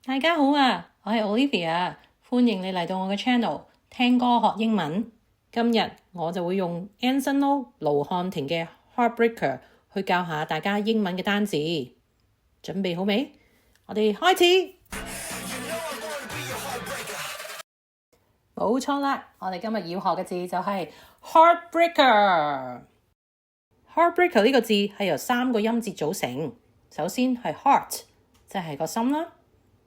大家好啊，我係 Olivia，歡迎你嚟到我嘅 channel 聽歌學英文。今日我就會用 Anson Lo 盧瀚霆嘅 Heartbreaker 去教下大家英文嘅單字。準備好未？我哋開始。冇錯啦，我哋今日要學嘅字就係 Heartbreaker。Heartbreaker 呢個字係由3個音節組成。首先係 heart， 即係個心啦。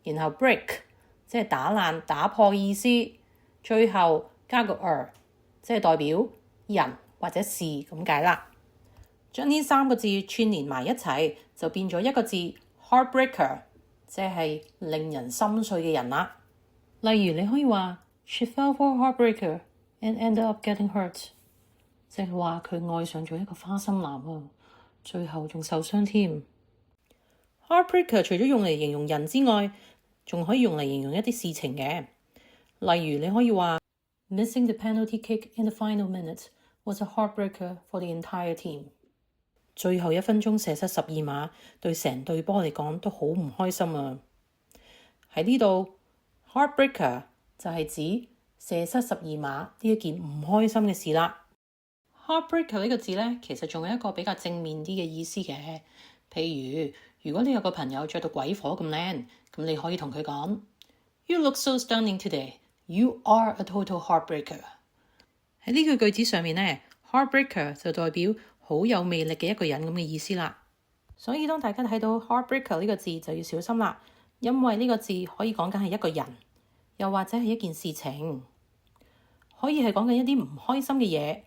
然後 break， 即係打爛、打破嘅意思。最後加個 即係代表人或者事咁解啦。將呢3個字串連埋一齊，就變咗一個字 heartbreaker， 即係令人心碎嘅人啦。例如你可以話 She fell for a heartbreaker and ended up getting hurt， 即係話佢愛上咗一個花心男啊，最後仲受傷添。Heartbreaker 除咗用嚟形容人之外，仲可以用嚟形容一啲事情嘅。例如你可以話 Missing the penalty kick in the final minute was a heartbreaker for the entire team。 最後1分鐘射失12碼，對成隊波嚟講都好唔開心啊。喺呢度 Heartbreaker 就係指射失12碼呢一件唔開心嘅事啦。Heartbreaker 呢個字呢，其實仲有一個比較正面啲嘅意思嘅。譬如果你有個朋友着到鬼火咁靚，咁你可以同佢講 You look so stunning today. You are a total heartbreaker。 喺呢句子上面呢， Heartbreaker 就代表好有魅力嘅一個人咁嘅意思啦。所以當大家睇到 Heartbreaker 呢個字就要小心啦，因為呢個字可以講緊係一個人，又或者係一件事情，可以係講緊一啲唔開心嘅嘢，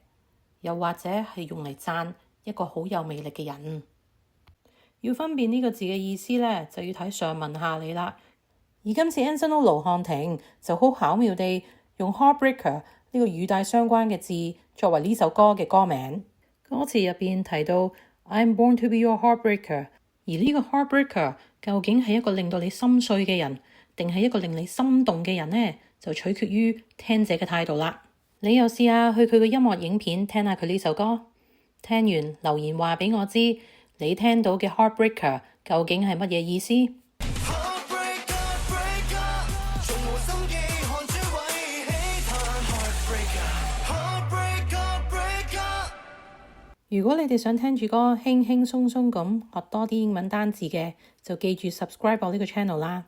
又或者係用嚟讚一個好有魅力嘅人。要分辨呢個字嘅意思呢，就要睇上文下理啦。而今次 Anson Lo 盧瀚霆就好巧妙地用 Heartbreaker 呢個語帶相關嘅字作為呢首歌嘅歌名。歌詞入邊提到 I'm born to be your heartbreaker， 而呢個 Heartbreaker 究竟係一個令到你心碎嘅人，定係一個令你心動嘅人呢？就取決於聽者嘅態度啦。你又試下去佢嘅音樂影片聽下佢呢首歌，聽完留言話俾我知。你聽到嘅 Heartbreaker 究竟係乜嘢意思？如果你哋想聽住歌輕輕鬆鬆咁學多啲英文單字嘅，就記住 subscribe 我呢個 channel 啦。